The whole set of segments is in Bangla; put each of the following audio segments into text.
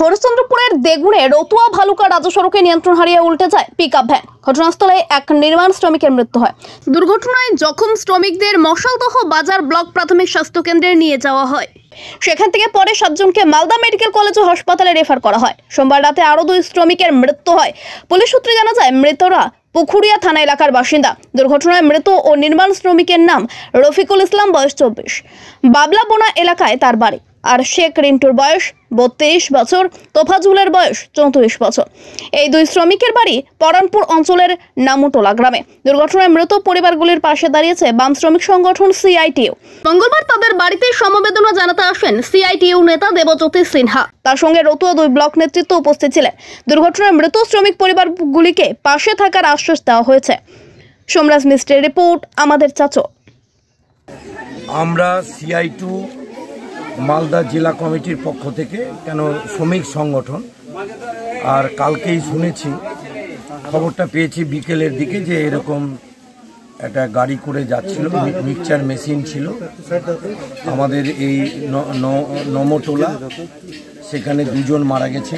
হরিশ্চন্দ্রপুরের দেগুড়ে রতুয়া ভালুকা রাজ্য সড়কে নিয়ন্ত্রণ হারিয়ে উল্টে যায় পিকআপ ভ্যান। ঘটনাস্থলে এক নির্মাণ শ্রমিকের মৃত্যু হয়। দুর্ঘটনায় জখম শ্রমিকদের মশালদহ বাজার ব্লক প্রাথমিক স্বাস্থ্য কেন্দ্রে নিয়ে যাওয়া হয়। সেখান থেকে পরে 7 জনকে মালদা মেডিকেল কলেজ ও হাসপাতালে রেফার করা হয়। সোমবার রাতে আরও 2 শ্রমিকের মৃত্যু হয়। পুলিশ সূত্রে জানা যায়, মৃতরা পুকুরিয়া থানা এলাকার বাসিন্দা। দুর্ঘটনায় মৃত ও নির্মাণ শ্রমিকের নাম রফিকুল ইসলাম, বয়স 24, বাবলাবোনা এলাকায় তার বাড়ি। আর শেখ রিন্টুর বয়স 32 বছর, তোফাজুলের বয়স 34 বছর। এই 2 শ্রমিকের বাড়ি পরানপুর অঞ্চলের নামুটোলা গ্রামে। দুর্ঘটনায় মৃত পরিবারগুলির পাশে দাঁড়িয়েছে বাম শ্রমিক সংগঠন সিআইটিইউ। মঙ্গলবার তাদের বাড়িতে সমবেদনা জানাতে আসেন সিআইটিইউ নেতা দেবজ্যোতি সিনহা। তার সঙ্গে রতুয়া 2 ব্লক নেতৃত্ব উপস্থিত ছিলেন। দুর্ঘটনায় মৃত শ্রমিক পরিবারগুলিকে পাশে থাকার আশ্বাস দেওয়া হয়েছে। সোমরাজ মিস্ত্রির রিপোর্ট, আমাদের চাচো। আমরা সিআইটিইউ মালদা জেলা কমিটির পক্ষ থেকে, কেন শ্রমিক সংগঠন, আর কালকেই শুনেছি, খবরটা পেয়েছি বিকেলের দিকে যে এরকম একটা গাড়ি করে যাচ্ছিল, মিক্সচার মেশিন ছিল আমাদের এই নমটোলা, সেখানে 2 জন মারা গেছে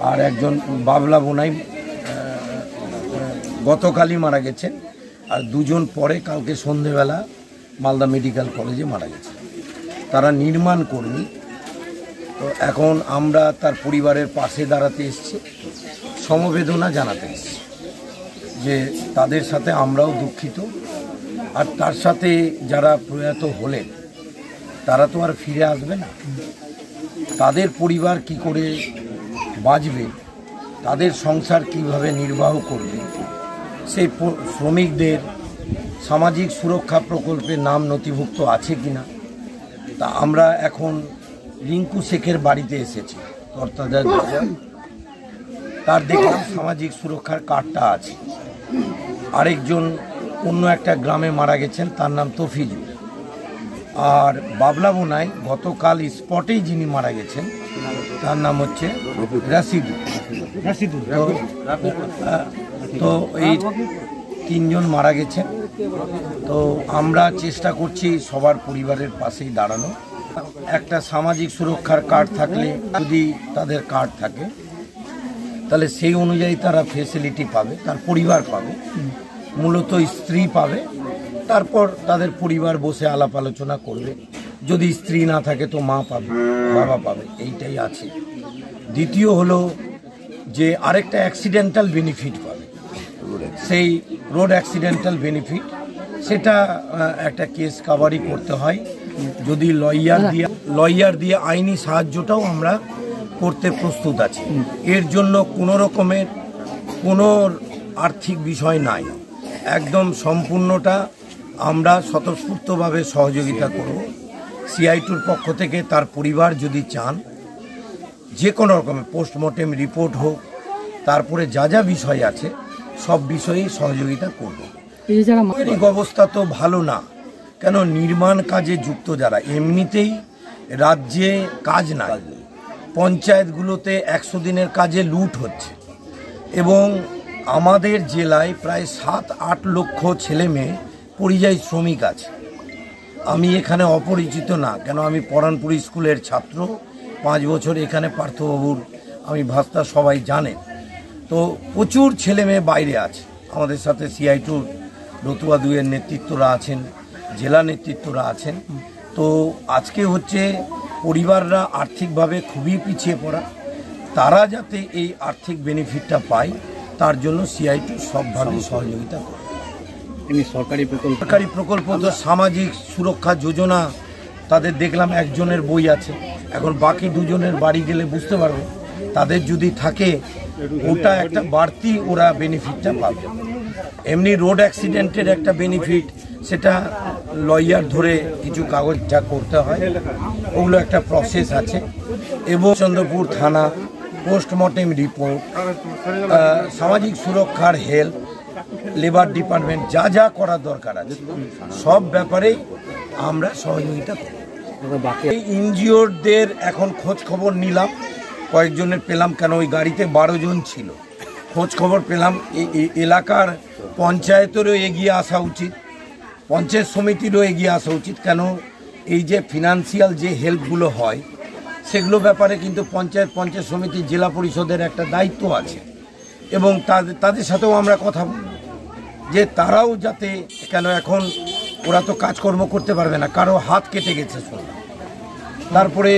আর একজন বাবলাবোনায় গতকালই মারা গেছেন, আর 2 জন পরে কালকে সন্ধেবেলা মালদা মেডিকেল কলেজে মারা গেছে। তারা নির্মাণ কর্মী। তো এখন আমরা তার পরিবারের পাশে দাঁড়াতে এসেছি, সমবেদনা জানাতে এসেছি যে তাদের সাথে আমরাও দুঃখিত। আর তার সাথে যারা প্রয়াত হলেন তারা তো আর ফিরে আসবে না। তাদের পরিবার কি করে বাঁচবে, তাদের সংসার কিভাবে নির্বাহ করবে, সেই শ্রমিকদের সামাজিক সুরক্ষা প্রকল্পে নাম নথিভুক্ত আছে কিনা, তা আমরা এখন রিঙ্কু শেখের বাড়িতে এসেছি। তার দেখলাম সামাজিক সুরক্ষার কার্ডটা আছে। আরেকজন অন্য একটা গ্রামে মারা গেছেন, তার নাম তফিজুল। আর বাবলাবোনায় গতকাল স্পটেই যিনি মারা গেছেন তার নাম হচ্ছে রাশিদুল। তো এই 3 জন মারা গেছেন। তো আমরা চেষ্টা করছি সবার পরিবারের পাশেই দাঁড়ানো। একটা সামাজিক সুরক্ষার কার্ড থাকলে, যদি তাদের কার্ড থাকে, তাহলে সেই অনুযায়ী তারা ফেসিলিটি পাবে, তার পরিবার পাবে, মূলত স্ত্রী পাবে। তারপর তাদের পরিবার বসে আলাপ আলোচনা করবে। যদি স্ত্রী না থাকে তো মা পাবে, বাবা পাবে, এইটাই আছে। দ্বিতীয় হলো যে আরেকটা অ্যাক্সিডেন্টাল বেনিফিট পাবে, সেই রোড অ্যাক্সিডেন্টাল বেনিফিট, সেটা একটা কেস কাভারি করতে হয়। যদি লয়ার দিয়ে আইনি সাহায্যটাও আমরা করতে প্রস্তুত আছি। এর জন্য কোনো রকমের কোনো আর্থিক বিষয় নাই, একদম সম্পূর্ণটা আমরা স্বতঃস্ফূর্তভাবে সহযোগিতা করব। সিআইটিইউর পক্ষ থেকে তার পরিবার যদি চান, যে কোনো রকমের পোস্টমর্টেম রিপোর্ট হোক, তারপরে যা যা বিষয় আছে সব বিষয়েই সহযোগিতা করব। এই অবস্থা তো ভালো না, কেন নির্মাণ কাজে যুক্ত যারা, এমনিতেই রাজ্যে কাজ নাই, পঞ্চায়েতগুলোতে 100 দিনের কাজে লুট হচ্ছে, এবং আমাদের জেলায় প্রায় 7-8 লক্ষ ছেলে মেয়ে পরিযায়ী শ্রমিক আছে। আমি এখানে অপরিচিত না, কেন আমি পরানপুর স্কুলের ছাত্র, 5 বছর এখানে পার্থবাবুর আমি ভাস্তা, সবাই জানেন। তো প্রচুর ছেলে মেয়ে বাইরে আছে। আমাদের সাথে সিআইটিইউর রতুয়া 2-এর নেতৃত্বরা আছেন, জেলা নেতৃত্বরা আছেন। তো আজকে হচ্ছে পরিবাররা আর্থিকভাবে খুবই পিছিয়ে পড়া, তারা যাতে এই আর্থিক বেনিফিটটা পায় তার জন্য সিআইটিইউ সবভাবে সহযোগিতা করে। সরকারি প্রকল্প তো সামাজিক সুরক্ষা যোজনা, তাদের দেখলাম 1 জনের বই আছে। এখন বাকি 2 জনের বাড়ি গেলে বুঝতে পারবো, তাদের যদি থাকে ওটা একটা বাড়তি ওরা বেনিফিটটা পাবে। এমনি রোড অ্যাক্সিডেন্টের একটা বেনিফিট, সেটা লয়ার ধরে কিছু কাগজ যা করতে হয়, ওগুলো একটা প্রসেস আছে। এবং চন্দ্রপুর থানা, পোস্টমর্টেম রিপোর্ট, সামাজিক সুরক্ষার হেল্প, লেবার ডিপার্টমেন্ট, যা যা করার দরকার আছে সব ব্যাপারেই আমরা সহযোগিতা করি। এই ইনজিওরদের এখন খোঁজ খবর নিলাম, কয়েকজনের পেলাম, কেন ওই গাড়িতে 12 জন ছিল। খোঁজ খবর পেলাম, এই এলাকার পঞ্চায়েতেরও এগিয়ে আসা উচিত, পঞ্চায়েত সমিতিরও এগিয়ে আসা উচিত। কেন এই যে ফিনান্সিয়াল যে হেল্পগুলো হয়, সেগুলো ব্যাপারে কিন্তু পঞ্চায়েত সমিতি জেলা পরিষদের একটা দায়িত্ব আছে এবং তাদের সাথেও আমরা কথা বলি যে তারাও যাতে, কেন এখন ওরা তো কাজকর্ম করতে পারবে না, কারো হাত কেটে গেছে শুনলাম, তারপরে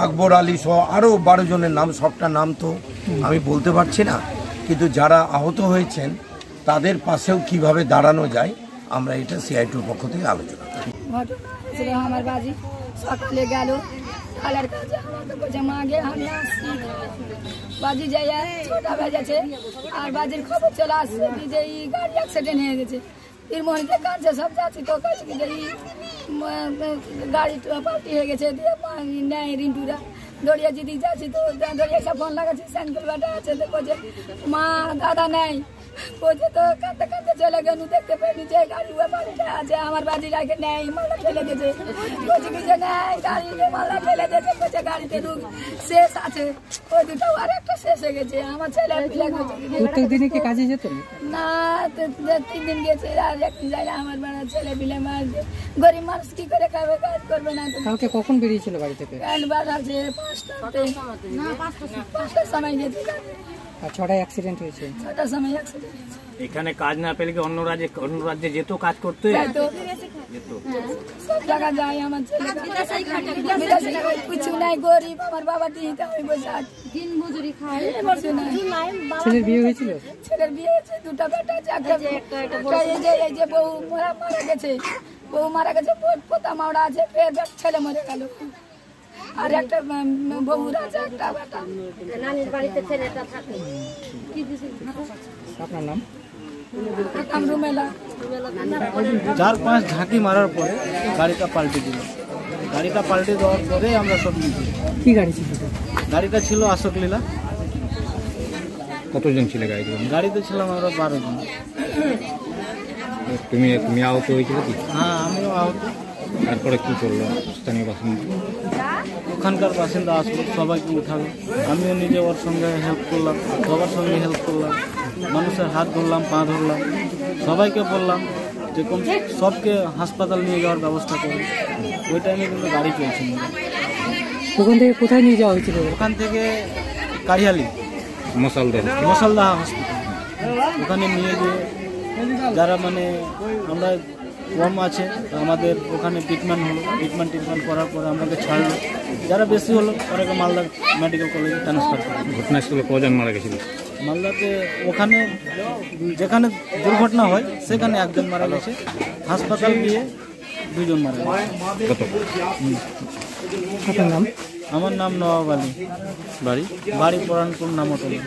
আকবর আলী সহ আরও 12 জনের নাম, সবটা নাম তো আমি বলতে পারছি না, কিন্তু যারা আহত হয়েছেন তাদের পাশেও কিভাবে দাঁড়ানো যায় আমরা এটা সিআইটির পক্ষ থেকে আলোচনা করি। আমার বাজি সকালে গেল কালার কাছে, আমাকে বলছে মাগে আমি আসছি, বাজি যাই 6টা বেজেছে আর বাজির খবর চলে আসছে যে এই গাড়ি অ্যাক্সিডেন্ট হয়ে গেছে। তিরমণিতে কাছে সব যাচ্ছি তো কাছে যে গাড়ি পাল্টি হয়ে গেছে, নেয় রিন্টুরা দড়িয়া যদি যাচ্ছি তো দড়িয়া সব ফোন লাগাচ্ছি, সাইকেল বাটা আছে তো বলছে মা দাদা নেই, বলছে তো কাঁদতে কাঁদতে চলে গেল, দেখতে পাইনি যে গাড়ি বাড়িটা আছে, আমার বাজি রাখে নেই, মালটা ফেলে দিয়েছে, বলছে কি যে নেই গাড়ি মালটা ফেলে দিয়েছে, বলছে গাড়িতে রুগ শেষ আছে, ওই দুটো আর একটা শেষ হয়ে গেছে। আমার ছেলে প্রত্যেক দিনে কি কাজে যেত না, 3 দিন গেছে আর একদিন যায় না। আমার বড় ছেলে পিলে মার গরিব মানুষ কি করে খাবে, কাজ করবে না। কালকে কখন বেরিয়েছিল বাড়ি থেকে? আছে 5টার সময় গেছে, আর 6টায় অ্যাক্সিডেন্ট হয়েছে। 6টার সময় অ্যাক্সিডেন্ট হয়েছে। এখানে কাজ না পেলে কি অন্য রাজ্যে যেত কাজ করতে? সব জায়গা যায় আমার ছেলে, কিছু নাই, গরিব। আমার বাবা দিতে আমি বসে আছি, দিন মজুরি খাই। ছেলের বিয়ে হয়েছিল? ছেলের বিয়ে হয়েছে, 2টা বেটা আছে, এই যে বউ মারা গেছে, পোতা মাওড়া আছে, ফের ছেলে মরে গেল, আর একটা বউর আছে, একটা বেটা নানির বাড়িতে ছেলেটা থাকে। আপনার নাম? রুমেলা। 4-5 ঝাঁকি মারার পরে গাড়িটা পাল্টে দিল। গাড়িটা পাল্টে দেওয়ার পরে আমরা সব নিয়েছি। কি গাড়ি ছিল? গাড়িটা ছিল অশোক লীলা। কতজন ছিল গাড়িতে? গাড়িতে ছিলাম আমরা 12 জন। তুমি আহত হয়েছিল কি? হ্যাঁ, আমিও আহত। তারপরে কি করলো স্থানীয় বাসিন্দা? ওখানকার বাসিন্দা আসলো, সবাইকে উঠালো, আমিও নিজে ওর সঙ্গে হেল্প করলাম, সবার সঙ্গে হেল্প করলাম, মানুষের হাত ধরলাম, পা ধরলাম, সবাইকে বললাম যে সবকে হাসপাতাল নিয়ে যাওয়ার ব্যবস্থা করুন। ওই টাইমে কিন্তু গাড়ি চলছে না। ওখান থেকে কোথায় নিয়ে যাওয়া হয়েছিল? ওখান থেকে কারিয়ালি মশালদা হসপিটাল, ওখানে নিয়ে গিয়ে যারা মানে আমরা কম আছে আমাদের ওখানে ট্রিটমেন্ট হলো, ট্রিটমেন্ট করার পরে আমাকে ছাড়লো, যারা বেশি হলো তারাকে মালদা মেডিকেল কলেজে ট্রান্সফার করে। ঘটনাস্থলে কজন মারা গেছিল? মালদাতে ওখানে যেখানে দুর্ঘটনা হয় সেখানে 1 জন মারা গেছে, হাসপাতাল গিয়ে 2 জন মারা গেছে। আপনার নাম? আমার নাম নওয়াব আলী, বাড়ি পরানপুর নামতলা।